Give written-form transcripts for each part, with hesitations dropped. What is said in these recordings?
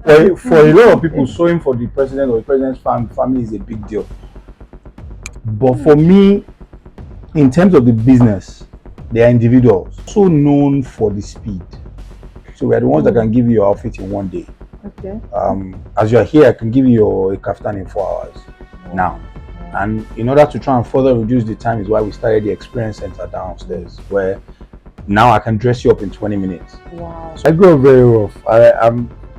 For a lot of people, sewing for the president or the president's family is a big deal. But for me, in terms of the business, they are individuals so known for the speed. So we are the ones that can give you your outfit in one day. Okay. As you are here, I can give you your kaftan in 4 hours now. And in order to try and further reduce the time is why we started the experience center downstairs, where now I can dress you up in 20 minutes. Wow. So I grew up very rough.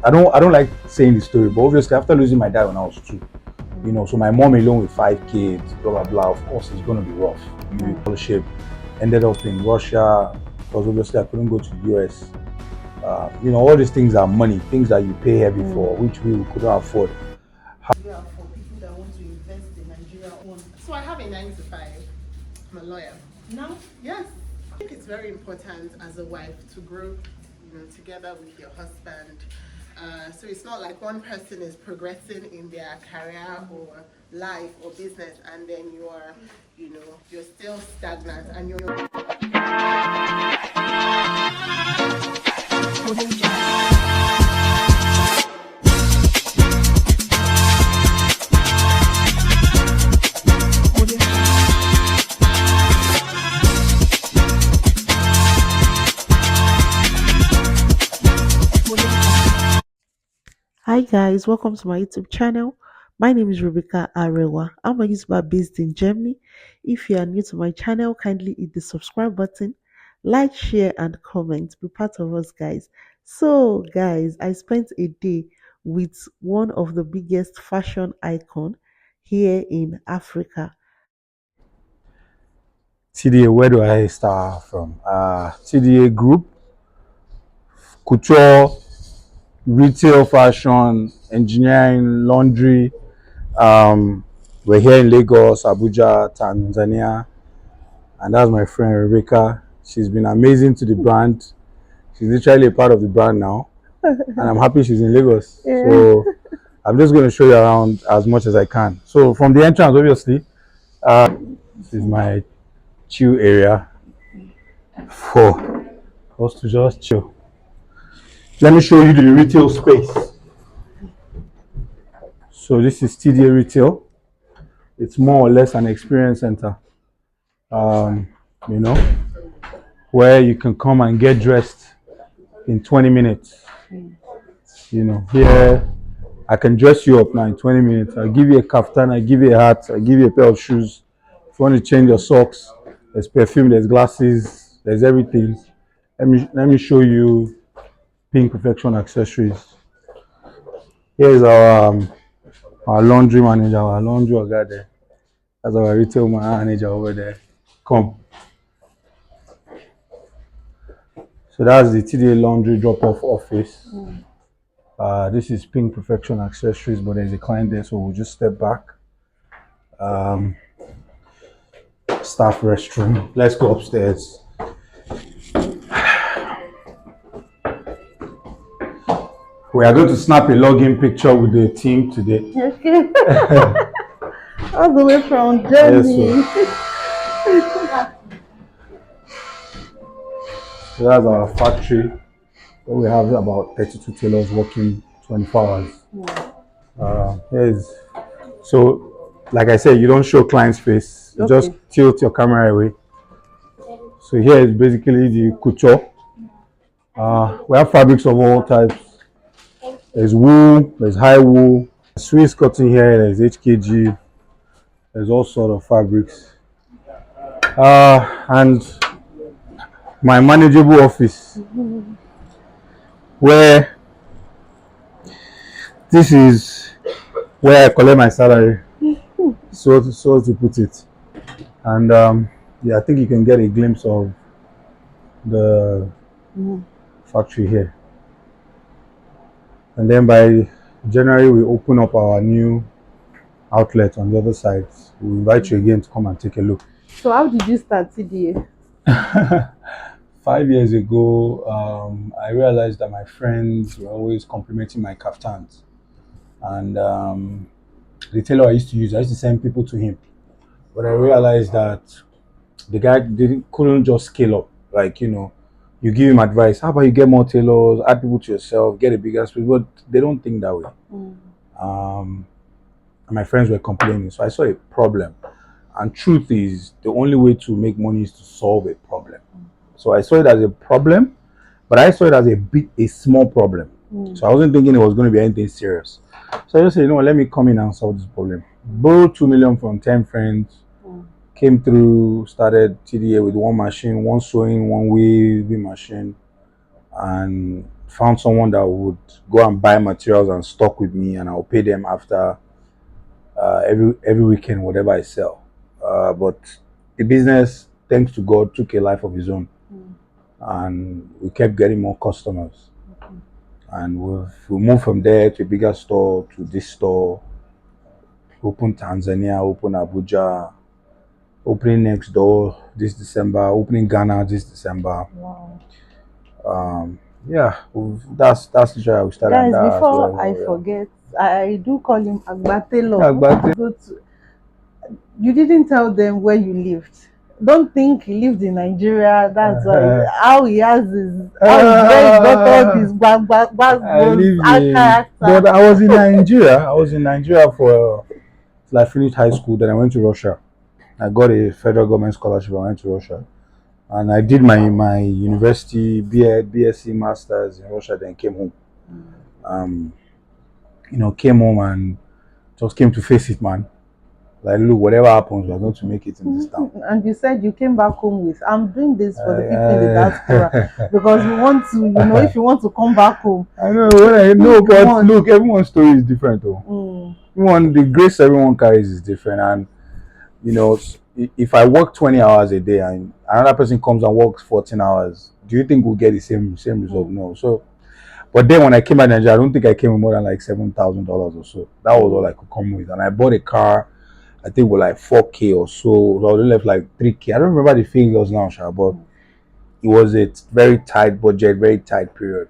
I don't like saying the story, but obviously after losing my dad when I was 2, so my mom alone with 5 kids, blah blah blah. Of course, it's gonna be rough. Scholarship ended up in Russia because obviously I couldn't go to the US. All these things are money, things that you pay heavy for, which we couldn't afford. For people that want to invest in Nigeria. So I have a 9 to 5. I'm a lawyer. Now, yes, I think it's very important as a wife to grow, together with your husband. So it's not like one person is progressing in their career or life or business, and then you're still stagnant and you're. Hi guys, welcome to my YouTube channel. My name is Rebecca Arewa. I'm a YouTuber based in Germany. If you are new to my channel, kindly hit the subscribe button, like, share, and comment. Be part of us, guys. So, guys, I spent a day with one of the biggest fashion icon here in Africa. TDA, where do I start from? TDA Group, Couture, retail, fashion, engineering, laundry. We're here in Lagos, Abuja, Tanzania, and that's my friend Rebecca. She's been amazing to the brand. She's literally a part of the brand now, and I'm happy she's in Lagos. Yeah. So I'm just going to show you around as much as I can. So from the entrance, obviously, this is my chill area for us to just chill. Let me show you the retail space. So this is TDA Retail. It's more or less an experience center, you know, where you can come and get dressed in 20 minutes. Here I can dress you up now in 20 minutes. I'll give you a kaftan, I'll give you a hat, I'll give you a pair of shoes. If you want to change your socks, there's perfume, there's glasses, there's everything. Let me show you Pink Perfection accessories. Here's our laundry manager, our laundry guy there. That's our retail manager over there. Come. So that's the TDA laundry drop-off office. This is Pink Perfection accessories, but there's a client there, so we'll just step back. Staff restroom. Let's go upstairs. We are going to snap a login picture with the team today. Okay. All the way from Germany. Yes, so that's our factory. We have about 32 tailors working 24 hours. So, like I said, you don't show client's face. You just tilt your camera away. So here is basically the couture. We have fabrics of all types. There's wool, there's high wool, Swiss cotton here, there's HKG, there's all sort of fabrics. And my manageable office, where this is where I collect my salary, so to put it. And yeah, I think you can get a glimpse of the factory here. And then by January, we open up our new outlet on the other side. We'll invite you again to come and take a look. So how did you start TDA? 5 years ago, I realized that my friends were always complimenting my kaftans. And the tailor I used to send people to him. But I realized that the guy couldn't just scale up. Like, You give him advice. How about you get more tailors, add people to yourself, get a bigger space? But they don't think that way. Um, and my friends were complaining, so I saw a problem. And truth is, the only way to make money is to solve a problem. So I saw it as a problem, but I saw it as a small problem. So I wasn't thinking it was going to be anything serious. So I just said, let me come in and solve this problem. Borrowed 2 million from 10 friends. Came through, started TDA with one machine, one sewing, one weaving machine, and found someone that would go and buy materials and stock with me, and I'll pay them after every weekend, whatever I sell. But the business, thanks to God, took a life of its own, and we kept getting more customers. And we moved from there to a bigger store, to this store, open Tanzania, open Abuja, opening next door this December, opening Ghana this December. Yeah, that's literally how we started. Guys, That's before where I we are. forget, I do call him Agbatelo. Agbate. Go to, you didn't tell them where you lived. Don't think he lived in Nigeria. That's why how he has his where he got all these I live in, but character. I was in Nigeria. I was in Nigeria for till I finished high school. Then I went to Russia. I got a federal government scholarship. I went to Russia, and I did my university BSc masters in Russia. Then came home. Came home and just came to face it, man. Like, look, whatever happens, we're going to make it in this town. And you said you came back home with, I'm doing this for the people in the diaspora because we want to, if you want to come back home. I know, but look, everyone's story is different, though. The grace everyone carries is different, and if I work 20 hours a day and another person comes and works 14 hours, do you think we'll get the same result? No. So, but then when I came back to Nigeria, I don't think I came with more than like $7,000 or so. That was all I could come with, and I bought a car. I think with like 4K or so. So I only left like 3K. I don't remember the figures now, but it was a very tight budget, very tight period.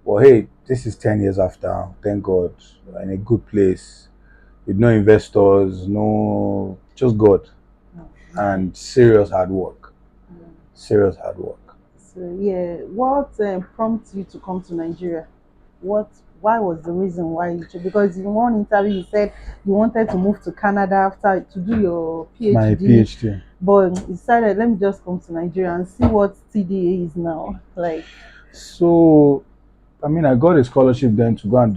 Well, hey, this is 10 years after. Thank God, we're in a good place with no investors, just God, and serious hard work. Serious hard work. So yeah, what prompted you to come to Nigeria? Why was the reason why you chose? Because in one interview you said you wanted to move to Canada after to do your PhD. My PhD. But you decided, let me just come to Nigeria and see what TDA is now. Like, so I got a scholarship then to go and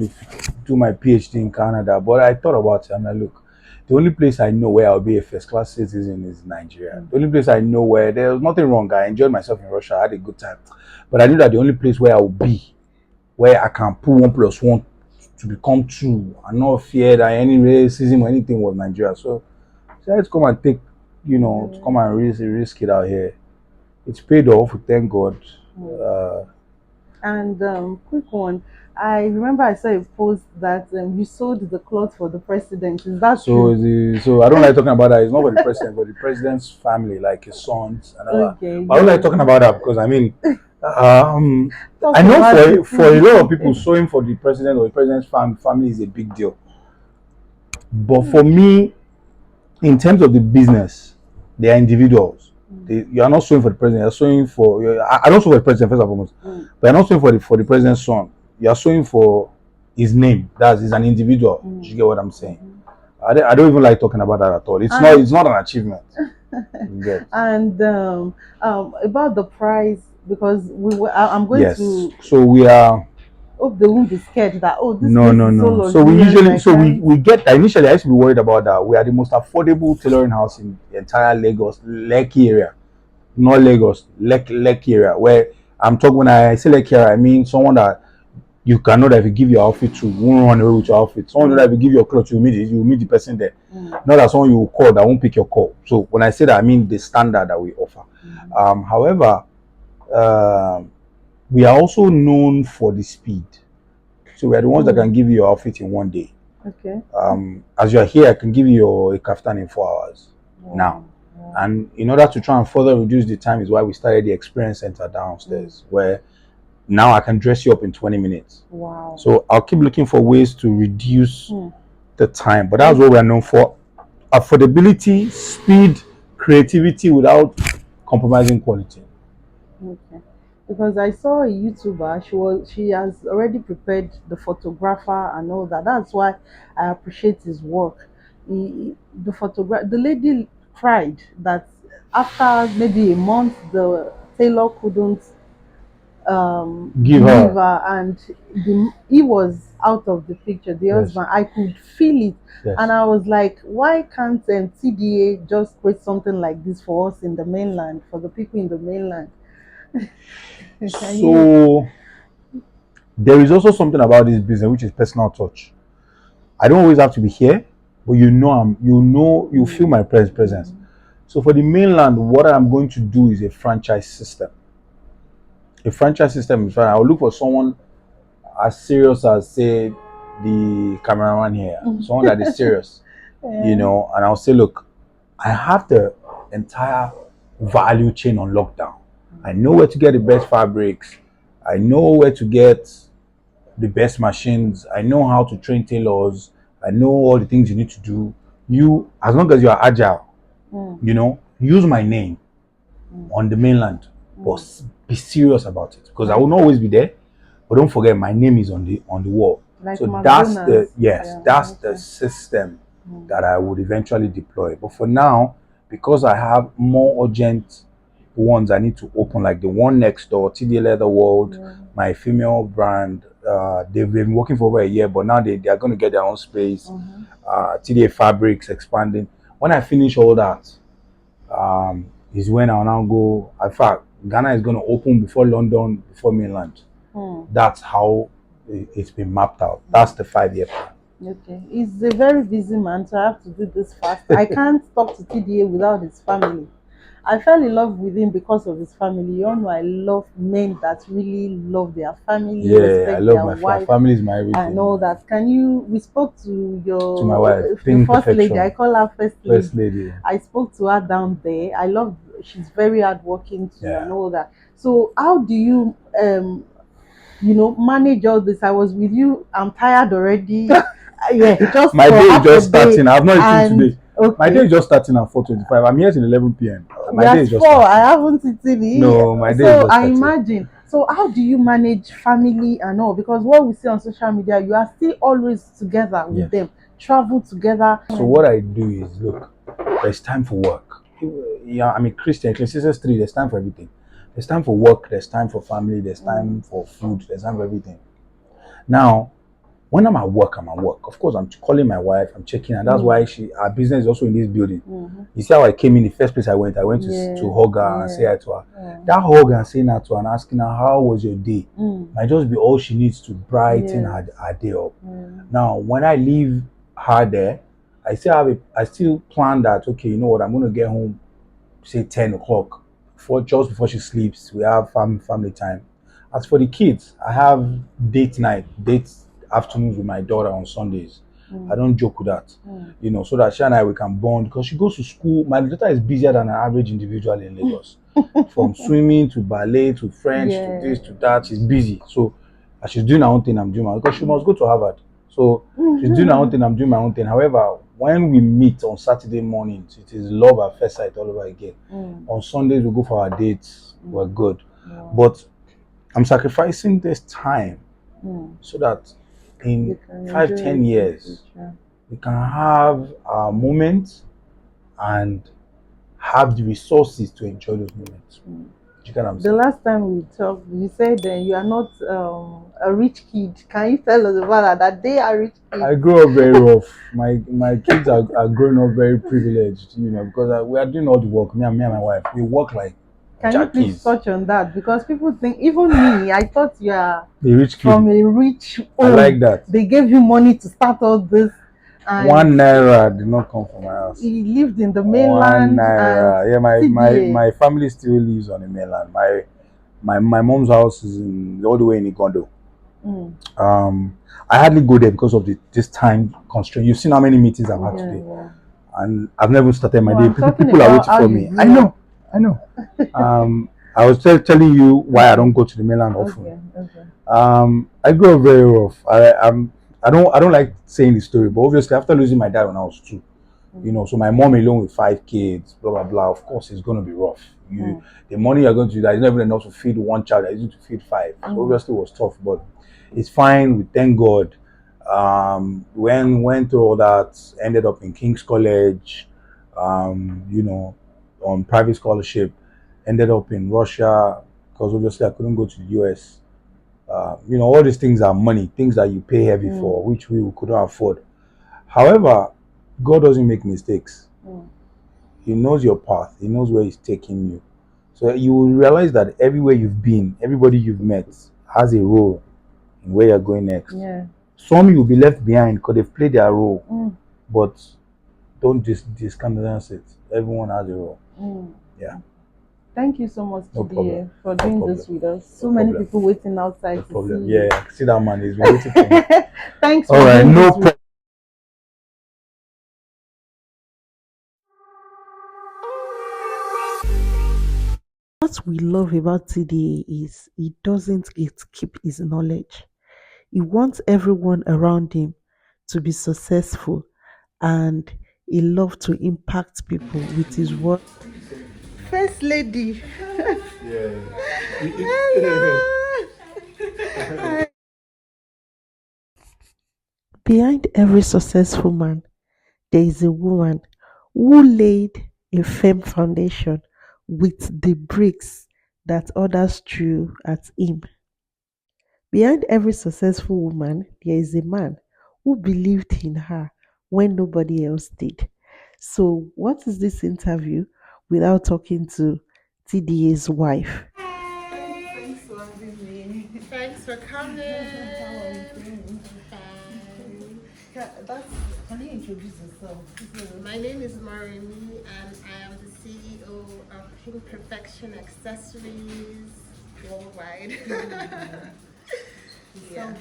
do my PhD in Canada, but I thought about it. I'm like, look, the only place I know where I'll be a first class citizen is Nigeria. The only place I know where there was nothing wrong. I enjoyed myself in Russia. I had a good time. But I knew that the only place where I will be, where I can put 1+1 to become 2 and not fear that any racism or anything was Nigeria. So let's come and take, to come and risk it out here. It's paid off, thank God. And quick one, I remember I saw a post that you sold the clothes for the president. Is that true? So I don't like talking about that. It's not for the president, but the president's family, like his sons and all that. Okay, But I don't like talking about that because I know for a lot of people, sewing for the president or the president's family is a big deal. But for me, in terms of the business, they are individuals. You are not sewing for the president. You're sewing for. I don't sew for the president first and foremost, but you're not sewing for the president's son. You are sewing for his name. He's an individual. You get what I'm saying? I don't even like talking about that at all. It's not an achievement. And about the price, because I'm going to. So we are. Hope they won't be scared that this no. So we get initially I used to be worried about that. We are the most affordable tailoring house in the entire Lagos, Lekki area, not Lagos, Lekki area. Where I'm talking when I say Lekki area, I mean someone that you can know that if you give your outfit to, won't run away with your outfit. Someone that if you give your clothes, you meet the person there. Not that someone you will call that won't pick your call. So when I say that, I mean the standard that we offer. However, we are also known for the speed. So we are the ones that can give you your outfit in 1 day. Okay. As you are here, I can give you a kaftan in 4 hours now. And in order to try and further reduce the time is why we started the experience center downstairs, where now I can dress you up in 20 minutes. Wow. So I'll keep looking for ways to reduce the time. But that's what we are known for. Affordability, speed, creativity without compromising quality. Okay. because I saw a YouTuber. She has already prepared the photographer and all that. That's why I appreciate his work. The lady cried that after maybe a month the tailor couldn't Give give her. her, and he was out of the picture, the Yes. husband. I could feel it, Yes. and I was like, why can't TDA just create something like this for us in the mainland, for the people in the mainland? Can you? So there is also something about this business which is personal touch. I don't always have to be here, but you feel my presence. So for the mainland, what I'm going to do is a franchise system. A franchise system is fine. I'll look for someone as serious as, say, the cameraman here, someone that is serious, Yeah. and I'll say, look, I have the entire value chain on lockdown. I know where to get the best fabrics. I know where to get the best machines. I know how to train tailors. I know all the things you need to do. You, as long as you are agile, use my name on the mainland, but be serious about it, because I will not always be there. But don't forget, my name is on the wall. Like So that's McDonald's. Yeah, that's the okay. system that I would eventually deploy. But for now, because I have more urgent ones I need to open, like the one next door, TD Leather World, Yeah. my female brand. They've been working for over a year, but now they are going to get their own space. TDA Fabrics expanding. When I finish all that, is when I'll now go. In fact, Ghana is going to open before London, before mainland. That's how it's been mapped out. That's the 5-year plan. Okay, he's a very busy man, so I have to do this fast. I can't talk to TDA without his family. I fell in love with him because of his family. You all know I love men that really love their family, Yeah, I respect love their my wife, family is my and everything. all that. Can you? We spoke to To my wife, your Pink first lady. I Perfection, call her first lady. first lady. I spoke to her down there. I love. She's very hardworking too, and Yeah. all that. So how do you manage all this? I was with you. I'm tired already. Yeah, just My for day is half a just day. starting. I've not eaten And today. My day okay, is just starting at 4:25. I'm here till 11 p.m. we My are day is just 4. I starting. haven't eaten it. No, my day is So just I starting. imagine. So how do you manage family and all? Because what we see on social media, you are still always together with Yes. them, travel together. So what I do is, look, there's time for work. Yeah, I'm a Christian. Ecclesiastes 3, there's time for everything. There's time for work, there's time for family, there's time for food, there's time for everything. Now, when I'm at work, I'm at work. Of course, I'm calling my wife, I'm checking, and that's why our business is also in this building. You see how I came in the first place I went to hug her and say hi to her. That hug and saying hi to her and asking her, how was your day? Might just be all she needs to brighten her day up. Now, when I leave her there, I still plan that, okay, you know what, I'm going to get home, say 10 o'clock, just before she sleeps. We have family time. As for the kids, I have date afternoons with my daughter on Sundays. I don't joke with that, so that she and I we can bond, because she goes to school. My daughter is busier than an average individual in Lagos, from swimming to ballet to French to this to that. She's busy, so as she's doing her own thing, I'm doing my own, because she must go to Harvard. So she's doing her own thing, I'm doing my own thing. However, when we meet on Saturday mornings, it is love at first sight all over again. On Sundays, we go for our dates. We're good. But I'm sacrificing this time so that in 5-10 years, we can have our moments and have the resources to enjoy those moments. You get what I'm The saying? last time we talked, you said you are not a rich kid. Can you tell us about that? They are rich kids. I grew up very rough. My kids are growing up very privileged, because we are doing all the work. Me and my wife, we work like Can you please jackies. touch on that? Because people think, even me, I thought you are The rich kid. from a rich I home. like that. They gave you money to start all this. And 1 naira did not come from my house. he lived in the 1 mainland. naira. And Yeah, TDA. my family still lives on the mainland. My mom's house is all the way in Igondo. I hardly go there because of this time constraint. You've seen how many meetings I've had today, and I've never started my day. I'm talking People are about waiting how for you me. grew I know. I was telling you why I don't go to the mainland often. I grew up very rough. I don't like saying the story, but obviously after losing my dad when I was 2, You know, so my mom alone with 5 kids, blah blah blah. Of course, it's going to be rough. The money you're going to, there's never enough to feed one child. I need to feed five. So obviously, it was tough, but it's fine. We thank God. When went through all that, ended up in King's College. You know, on private scholarship. Ended up in Russia because obviously I couldn't go to the US. You know, all these things are money, things that you pay heavy for, which we couldn't afford. However, God doesn't make mistakes. He knows your path. He knows where He's taking you. So you will realize that everywhere you've been, everybody you've met has a role in where you're going next. Yeah. Some you'll be left behind because they've played their role, but don't discountenance it. Everyone has a role. Yeah. Thank you so much, No TDA, problem. for No doing problem. this with us. So No many problem. people waiting outside No to problem. see Yeah, see that man is waiting for me. Thanks All for right, doing no this problem. What we love about TDA is he doesn't keep his knowledge. He wants everyone around him to be successful and he loves to impact people with his work. First lady. Yeah. Hello. Behind every successful man, there is a woman who laid a firm foundation with the bricks that others threw at him. Behind every successful woman, there is a man who believed in her when nobody else did. So, what is this interview without talking to TDA's wife? Thanks for having me. Thanks for coming. How are you doing? Fine. Can you introduce yourself? My name is Marini and I am the CEO of Pink Perfection Accessories worldwide. Yeah.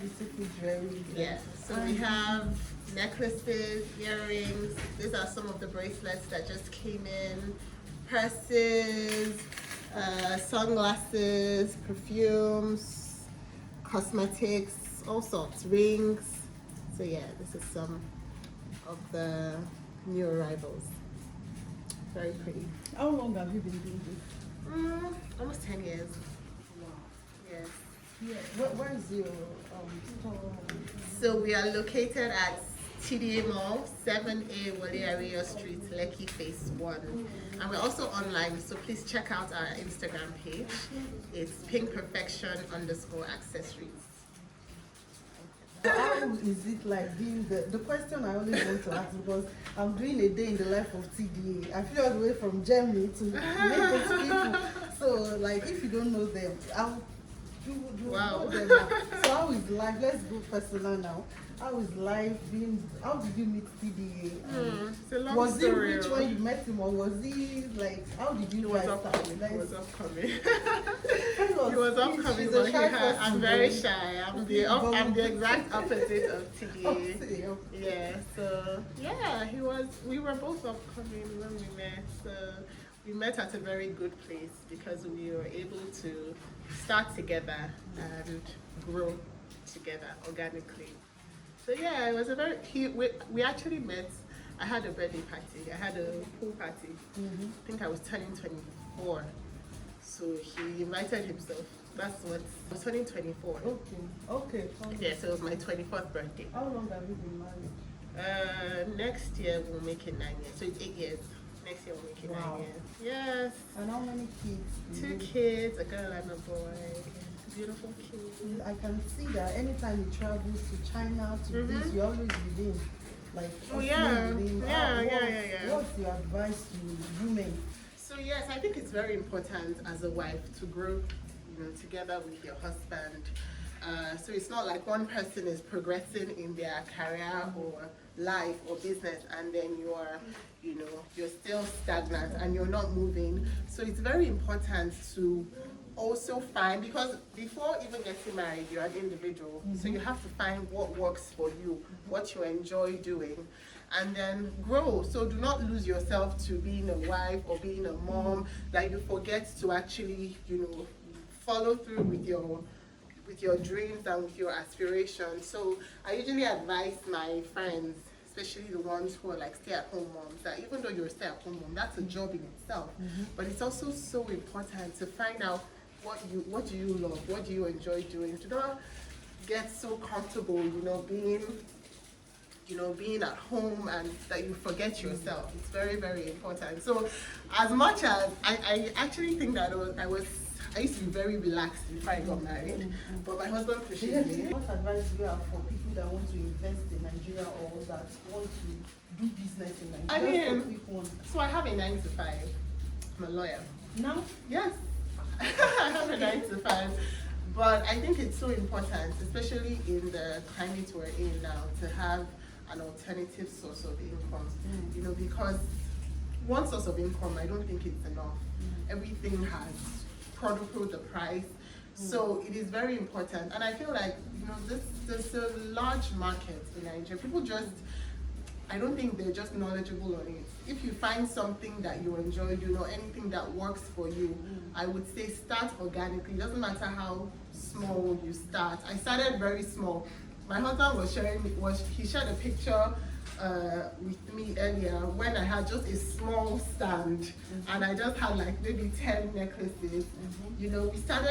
Yeah. So we have necklaces, earrings. These are some of the bracelets that just came in. Purses, sunglasses, perfumes, cosmetics, all sorts, rings. So yeah, this is some of the new arrivals. Very pretty. How long have you been doing this? Almost 10 years. Wow. Yes. Yeah. Where is your store? So we are located at TDA Mall, 7A Walearia Street, Lekki Phase 1. And we're also online, so please check out our Instagram page. It's pinkperfection_accessories. How is it like being the question I always want to ask, because I'm doing a day in the life of TDA. I flew all the way from Germany to meet these people. So like if you don't know them, how you Wow. know them now. So how is life? Let's go personal now. How is life being? How did you meet TDA? It's a long Was he story. rich when you met him, or was he like? How did you guys start? He was upcoming. He He was upcoming, but I'm very shy. I'm the exact opposite of TDA. Yeah, so yeah, we were both upcoming when we met. So we met at a very good place because we were able to start together and grow together organically. So yeah, it was a we actually met. I had a birthday party. I had a pool party. I think I was turning 24. So he invited himself. That's what I was turning 24. Okay. Yeah, so it was my 24th birthday. How long have you been married? Next year we'll make it 9 years. So it's 8 years. Next year we'll make it 9 years. Yes. And how many kids? 2 kids, a girl and a boy. Beautiful kids. I can see that anytime he travels to China to this, you always with him. Like, Yeah. What's your advice to women? So yes, I think it's very important as a wife to grow, together with your husband. So it's not like one person is progressing in their career or life or business, and then you're still stagnant and you're not moving. So it's very important to also find, because before even getting married, you're an individual. So you have to find what works for you, what you enjoy doing, and then grow. So do not lose yourself to being a wife or being a mom, that you forget to actually, follow through with your dreams and with your aspirations. So I usually advise my friends, especially the ones who are like stay-at-home moms, that even though you're a stay-at-home mom, that's a job in itself. But it's also so important to find out what do you love, what do you enjoy doing. Do not get so comfortable, being at home and that you forget yourself. It's very, very important. So as much as I actually think that I used to be very relaxed before I got married, but my husband pushes me. What advice do you have for people that want to invest in Nigeria or that want to do business in Nigeria? So I have a 9 to 5. I'm a lawyer. Now? Yes. I have a 9 to 5. But I think it's so important, especially in the climate we're in now, to have an alternative source of income. Because one source of income, I don't think it's enough. Everything has quadrupled the price. So it is very important. And I feel like, there's a large market in Nigeria. People I don't think they're just knowledgeable on it. If you find something that you enjoy, anything that works for you, I would say start organically. It doesn't matter how small you start. I started very small. My husband he shared a picture with me earlier when I had just a small stand and I just had like maybe 10 necklaces. We had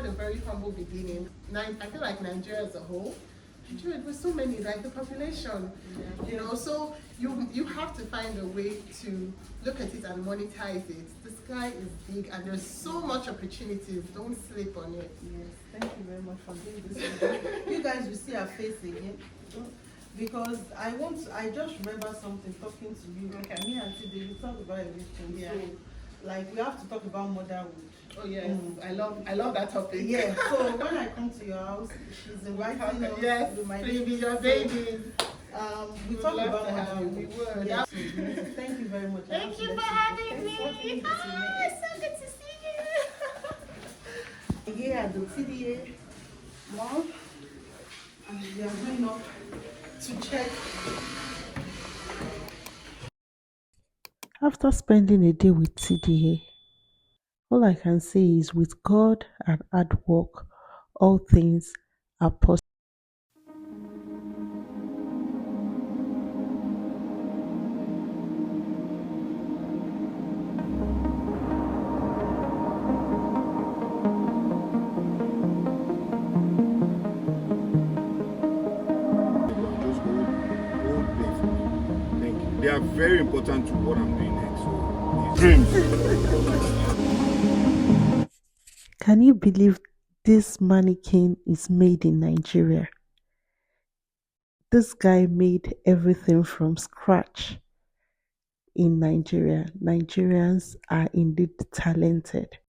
a very humble beginning. I feel like Nigeria as a whole, with so many, like the population, so you have to find a way to look at it and monetize it. The sky is big and there's so much opportunities. Don't sleep on it. Yes, thank you very much for doing this. You guys will see our face again. Because I just remember something talking to you. Okay, me and Tide, we talk about everything. Yeah. So, like, we have to talk about motherhood. Oh yes, I love that topic. Yeah. So when I come to your house, she's inviting us to my baby, your babies. We talk about motherhood. We would. Yes. Thank you very much. Thank you for having me. Oh, it's so good to see you. Here at the TDA mall, and we are going up to check. After spending a day with TDA, all I can say is with God and hard work, all things are possible. They are very important to what I'm doing next. So, dreams. Can you believe this mannequin is made in Nigeria? This guy made everything from scratch in Nigeria. Nigerians are indeed talented.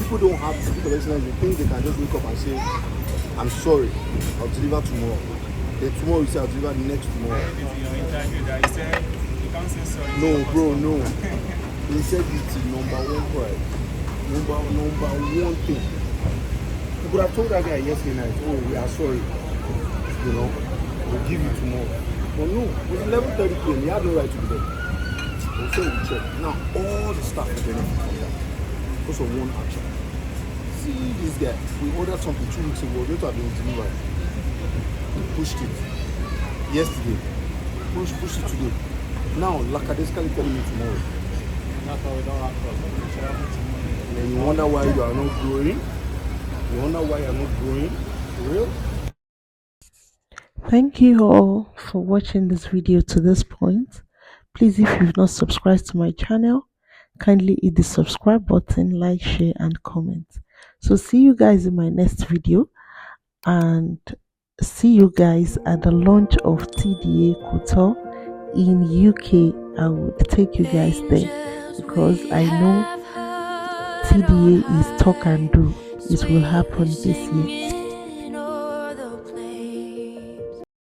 People don't have this excellence. They think they can just wake up and say, I'm sorry, I'll deliver tomorrow. Then tomorrow you say I'll deliver next tomorrow. No, bro, no. He said it's the number one pride. Number one thing. You could have told that guy yesterday night, oh, we are sorry. We'll give you tomorrow. But no, it was 11:30 p.m. He had no right to be there. We'll say we check. Now all the staff will benefit from that. Because of one action. See this guy. We ordered something 2 weeks ago. We're going to have been delivered. We pushed it yesterday. Pushed it today. Now lackadaisically telling me tomorrow. That's why we don't have problems. And you wonder why you are not growing. You wonder why you are not growing. For real? Thank you all for watching this video to this point. Please, if you've not subscribed to my channel, kindly hit the subscribe button, like, share and comment So see you guys in my next video, and see you guys at the launch of TDA Couture in UK. I would take you guys there because I know TDA is talk and do. It will happen this year.